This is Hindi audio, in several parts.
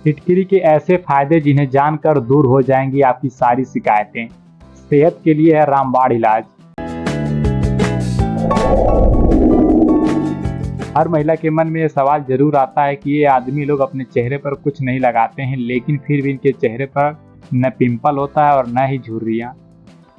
फिटकरी के ऐसे फायदे जिन्हें जानकर दूर हो जाएंगी आपकी सारी शिकायतें। सेहत के लिए है रामबाण इलाज। हर महिला के मन में ये सवाल जरूर आता है कि ये आदमी लोग अपने चेहरे पर कुछ नहीं लगाते हैं, लेकिन फिर भी इनके चेहरे पर न पिंपल होता है और न ही झुर्रियाँ।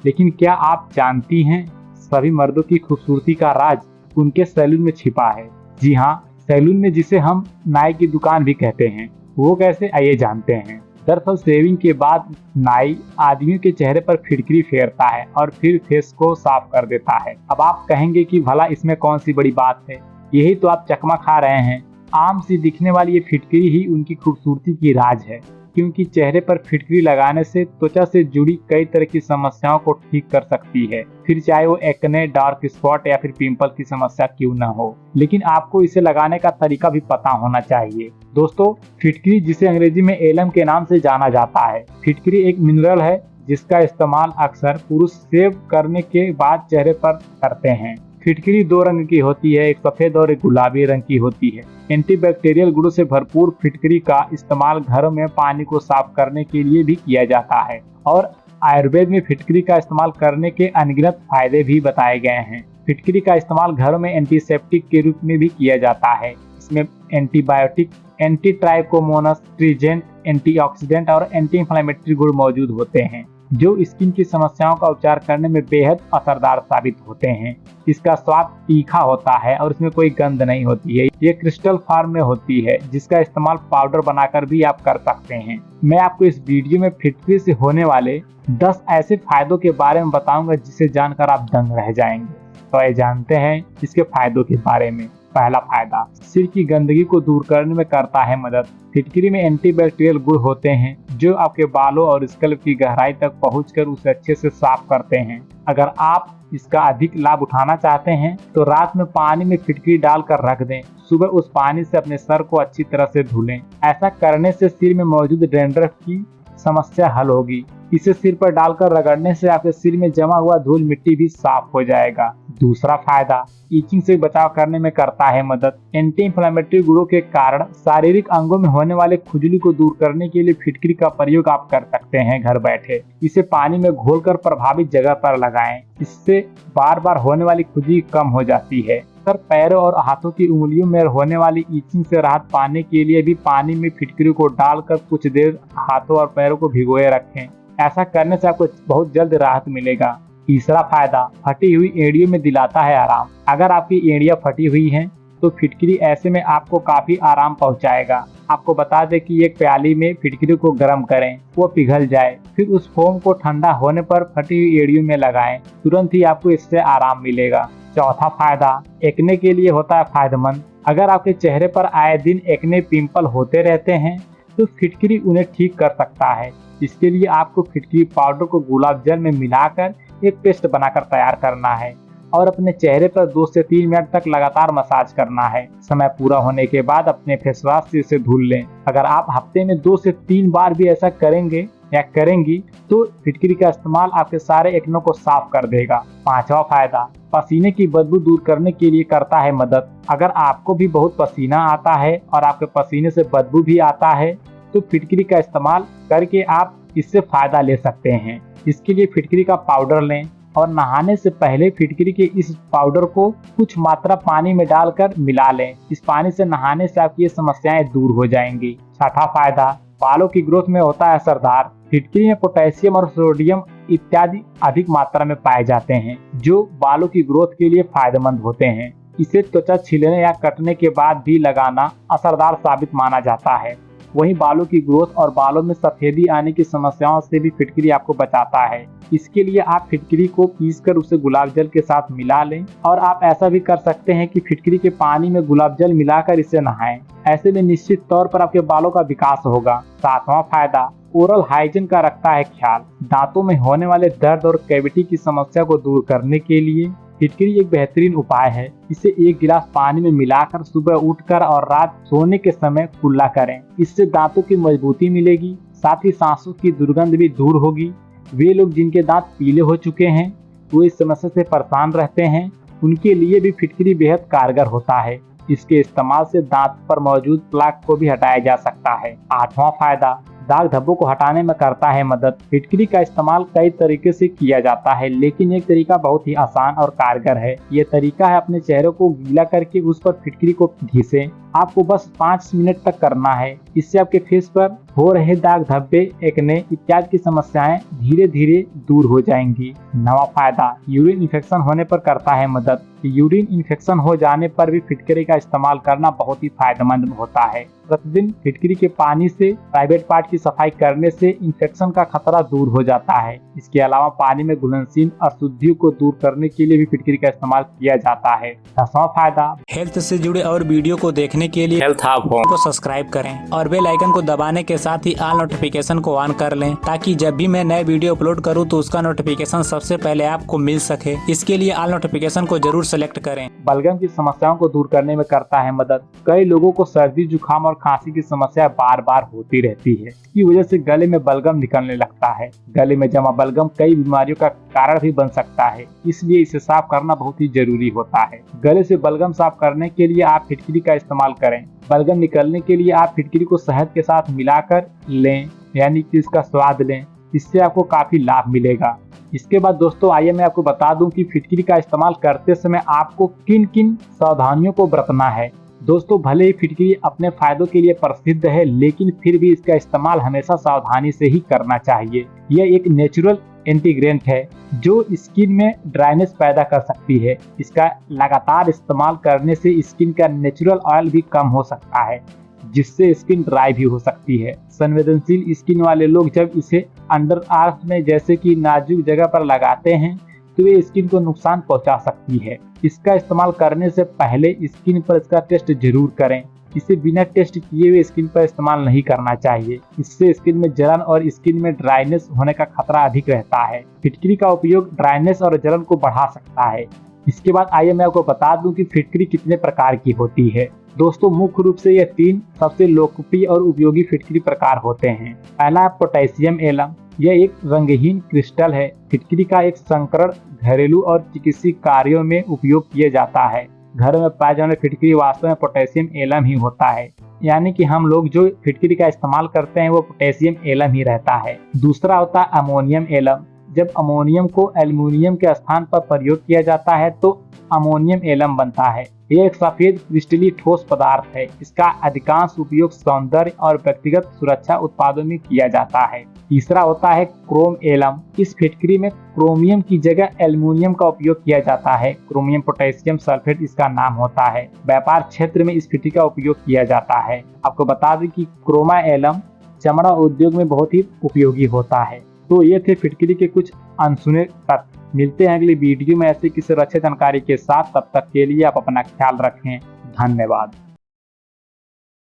लेकिन क्या आप जानती हैं, सभी मर्दों की खूबसूरती का राज उनके सैलून में छिपा है। जी हाँ, सैलून में जिसे हम नाई की दुकान भी कहते हैं। वो कैसे, आइए जानते हैं। दरअसल शेविंग के बाद नाई आदमियों के चेहरे पर फिटकरी फेरता है और फिर फेस को साफ कर देता है। अब आप कहेंगे कि भला इसमें कौन सी बड़ी बात है, यही तो आप चकमा खा रहे हैं। आम सी दिखने वाली ये फिटकरी ही उनकी खूबसूरती की राज है, क्योंकि चेहरे पर फिटकरी लगाने से त्वचा से जुड़ी कई तरह की समस्याओं को ठीक कर सकती है, फिर चाहे वो एक्ने, डार्क स्पॉट या फिर पिंपल की समस्या क्यों न हो। लेकिन आपको इसे लगाने का तरीका भी पता होना चाहिए। दोस्तों, फिटकरी, जिसे अंग्रेजी में एलम के नाम से जाना जाता है, फिटकरी एक मिनरल है जिसका इस्तेमाल अक्सर पुरुष शेव करने के बाद चेहरे पर करते हैं। फिटकरी दो रंग की होती है, एक सफेद और एक गुलाबी रंग की होती है। एंटीबैक्टीरियल गुणों से भरपूर फिटकरी का इस्तेमाल घरों में पानी को साफ करने के लिए भी किया जाता है और आयुर्वेद में फिटकरी का इस्तेमाल करने के अनगिनत फायदे भी बताए गए हैं। फिटकरी का इस्तेमाल घरों में एंटीसेप्टिक के रूप में भी किया जाता है। इसमें एंटीबायोटिक, एंटी ट्राइकोमोनस, स्ट्रीजेंट, एंटीऑक्सीडेंट और एंटी इंफ्लेमेटरी गुण मौजूद होते हैं, जो स्किन की समस्याओं का उपचार करने में बेहद असरदार साबित होते हैं। इसका स्वाद तीखा होता है और इसमें कोई गंध नहीं होती है। ये क्रिस्टल फॉर्म में होती है, जिसका इस्तेमाल पाउडर बनाकर भी आप कर सकते हैं। मैं आपको इस वीडियो में फिटकरी से होने वाले 10 ऐसे फायदों के बारे में बताऊंगा जिसे जानकर आप दंग रह जाएंगे। तो ये जानते हैं इसके फायदों के बारे में। पहला फायदा, सिर की गंदगी को दूर करने में करता है मदद। फिटकरी में एंटीबैक्टीरियल गुण होते हैं जो आपके बालों और स्कैल्प की गहराई तक पहुंचकर उसे अच्छे से साफ करते हैं। अगर आप इसका अधिक लाभ उठाना चाहते हैं तो रात में पानी में फिटकरी डालकर रख दें। सुबह उस पानी से अपने सर को अच्छी तरह से धुलें। ऐसा करने से सिर में मौजूद डैंड्रफ की समस्या हल होगी। इसे सिर पर डालकर रगड़ने से आपके सिर में जमा हुआ धूल मिट्टी भी साफ हो जाएगा। दूसरा फायदा, ईचिंग से बचाव करने में करता है मदद। एंटी इंफ्लेमेटरी गुणों के कारण शारीरिक अंगों में होने वाले खुजली को दूर करने के लिए फिटकरी का प्रयोग आप कर सकते हैं घर बैठे। इसे पानी में घोलकर प्रभावित जगह पर लगाएं। इससे बार बार होने वाली खुजली कम हो जाती है। सर, पैरों और हाथों की उंगलियों में होने वाली ईचिंग से राहत पाने के लिए भी पानी में फिटकरी को डालकर कुछ देर हाथों और पैरों को भिगोए रखें। ऐसा करने से आपको बहुत जल्द राहत मिलेगा। तीसरा फायदा, फटी हुई एड़ियों में दिलाता है आराम। अगर आपकी एड़ियां फटी हुई हैं तो फिटकरी ऐसे में आपको काफी आराम पहुंचाएगा। आपको बता दें कि एक प्याली में फिटकरी को गर्म करें, वो पिघल जाए, फिर उस फोम को ठंडा होने पर फटी हुई एड़ियों में लगाएं। तुरंत ही आपको इससे आराम मिलेगा। चौथा फायदा, एक्ने के लिए होता है फायदेमंद। अगर आपके चेहरे पर आए दिन एक्ने, पिंपल होते रहते हैं तो फिटकरी उन्हें ठीक कर सकता है। इसके लिए आपको फिटकरी पाउडर को गुलाब जल में मिलाकर एक पेस्ट बनाकर तैयार करना है और अपने चेहरे पर 2 से 3 मिनट तक लगातार मसाज करना है। समय पूरा होने के बाद अपने फेस वॉश से इसे धुल लें। अगर आप हफ्ते में 2 से 3 बार भी ऐसा करेंगे या करेंगी तो फिटकरी का इस्तेमाल आपके सारे एक्ने को साफ कर देगा। पांचवा फायदा, पसीने की बदबू दूर करने के लिए करता है मदद। अगर आपको भी बहुत पसीना आता है और आपके पसीने से बदबू भी आता है तो फिटकरी का इस्तेमाल करके आप इससे फायदा ले सकते हैं। इसके लिए फिटकरी का पाउडर लें और नहाने से पहले फिटकरी के इस पाउडर को कुछ मात्रा पानी में डालकर मिला लें। इस पानी से नहाने से आपकी ये समस्याएं दूर हो जाएंगी। छठा फायदा, बालों की ग्रोथ में होता है असरदार। फिटकरी में पोटेशियम और सोडियम इत्यादि अधिक मात्रा में पाए जाते हैं जो बालों की ग्रोथ के लिए फायदेमंद होते हैं। इसे त्वचा छिलने या कटने के बाद भी लगाना असरदार साबित माना जाता है। वहीं बालों की ग्रोथ और बालों में सफेदी आने की समस्याओं से भी फिटकरी आपको बचाता है। इसके लिए आप फिटकरी को पीसकर उसे गुलाब जल के साथ मिला लें और आप ऐसा भी कर सकते हैं कि फिटकरी के पानी में गुलाब जल मिलाकर इसे नहाएं। ऐसे में निश्चित तौर पर आपके बालों का विकास होगा। सातवां फायदा, ओरल हाइजीन का रखता है ख्याल। दांतों में होने वाले दर्द और कैविटी की समस्या को दूर करने के लिए फिटकरी एक बेहतरीन उपाय है। इसे 1 गिलास पानी में मिलाकर सुबह उठकर और रात सोने के समय कुल्ला करें। इससे दांतों की मजबूती मिलेगी, साथ ही सांसों की दुर्गंध भी दूर होगी। वे लोग जिनके दांत पीले हो चुके हैं, वो इस समस्या से परेशान रहते हैं, उनके लिए भी फिटकरी बेहद कारगर होता है। इसके इस्तेमाल से दांत पर मौजूद प्लाक को भी हटाया जा सकता है। 8वां फायदा, दाग धब्बों को हटाने में करता है मदद। फिटकरी का इस्तेमाल कई तरीके से किया जाता है, लेकिन एक तरीका बहुत ही आसान और कारगर है। ये तरीका है अपने चेहरे को गीला करके उस पर फिटकरी को घिसें। आपको बस 5 मिनट तक करना है। इससे आपके फेस पर हो रहे दाग धब्बे, एक्ने इत्यादि की समस्याएं धीरे धीरे दूर हो जाएंगी। 9वां फायदा, यूरिन इन्फेक्शन होने पर करता है मदद। यूरिन इन्फेक्शन हो जाने पर भी फिटकरी का इस्तेमाल करना बहुत ही फायदेमंद होता है। प्रतिदिन फिटकरी के पानी से प्राइवेट पार्ट की सफाई करने से इन्फेक्शन का खतरा दूर हो जाता है। इसके अलावा पानी में घुलनशील अशुद्धियों को दूर करने के लिए भी फिटकरी का इस्तेमाल किया जाता है। 10वां फायदा, हेल्थ से जुड़े और वीडियो को देखने के लिए हेल्थ हब को सब्सक्राइब करें और बेल आइकन को दबाने के साथ ही ऑल नोटिफिकेशन को ऑन कर लें, ताकि जब भी मैं नए वीडियो अपलोड करूं तो उसका नोटिफिकेशन सबसे पहले आपको मिल सके। इसके लिए ऑल नोटिफिकेशन को जरूर सेलेक्ट करें। बलगम की समस्याओं को दूर करने में करता है मदद। कई लोगों को सर्दी, जुकाम और खांसी की समस्या बार बार होती रहती है। इसकी वजह से गले में बलगम निकलने लगता है। गले में जमा बलगम कई बीमारियों का कारण भी बन सकता है, इसलिए इसे साफ करना बहुत ही जरूरी होता है। गले से बलगम साफ करने के लिए आप फिटकरी का इस्तेमाल करें। बलगम निकलने के लिए आप फिटकरी को शहद के साथ मिलाकर लें, यानी कि इसका स्वाद लें। इससे आपको काफी लाभ मिलेगा। इसके बाद दोस्तों आइए मैं आपको बता दूं कि फिटकरी का इस्तेमाल करते समय आपको किन किन सावधानियों को बरतना है। दोस्तों भले ही फिटकरी अपने फायदों के लिए प्रसिद्ध है, लेकिन फिर भी इसका इस्तेमाल हमेशा सावधानी से ही करना चाहिए। यह एक नेचुरल इंटीग्रेंट है जो स्किन में ड्राइनेस पैदा कर सकती है। इसका लगातार इस्तेमाल करने से स्किन का नेचुरल ऑयल भी कम हो सकता है, जिससे स्किन ड्राई भी हो सकती है। संवेदनशील स्किन वाले लोग जब इसे अंडर आर्म्स में जैसे कि नाजुक जगह पर लगाते हैं तो ये स्किन को नुकसान पहुंचा सकती है। इसका इस्तेमाल करने से पहले स्किन पर इसका टेस्ट जरूर करें। इसे बिना टेस्ट किए हुए स्किन पर इस्तेमाल नहीं करना चाहिए। इससे स्किन में जलन और स्किन में ड्राइनेस होने का खतरा अधिक रहता है। फिटकरी का उपयोग ड्राइनेस और जलन को बढ़ा सकता है। इसके बाद आइए मैं आपको बता दूं कि फिटकरी कितने प्रकार की होती है। दोस्तों मुख्य रूप से यह 3 सबसे लोकप्रिय और उपयोगी फिटकरी प्रकार होते हैं। पहला है पोटेशियम एलम। यह एक रंगहीन क्रिस्टल है। फिटकरी का एक संस्करण घरेलू और चिकित्सीय कार्यों में उपयोग किया जाता है। घर में पाए जाने फिटकरी वास्तव में पोटेशियम एलम ही होता है, यानी कि हम लोग जो फिटकरी का इस्तेमाल करते हैं वो पोटेशियम एलम ही रहता है। दूसरा होता है अमोनियम एलम। जब अमोनियम को एल्युमिनियम के स्थान पर प्रयोग किया जाता है तो अमोनियम एलम बनता है। यह एक सफेद क्रिस्टलीय ठोस पदार्थ है। इसका अधिकांश उपयोग सौंदर्य और व्यक्तिगत सुरक्षा उत्पादों में किया जाता है। तीसरा होता है क्रोम एलम। इस फिटकरी में क्रोमियम की जगह एल्युमिनियम का उपयोग किया जाता है। क्रोमियम पोटेशियम सल्फेट इसका नाम होता है। व्यापार क्षेत्र में इस फिटकरी का उपयोग किया जाता है। आपको बता दें कि क्रोमा एलम चमड़ा उद्योग में बहुत ही उपयोगी होता है। तो ये थे फिटकरी के कुछ अनसुने तथ्य। मिलते हैं अगली वीडियो में ऐसे किसी अच्छी जानकारी के साथ। तब तक के लिए आप अपना ख्याल रखें। धन्यवाद।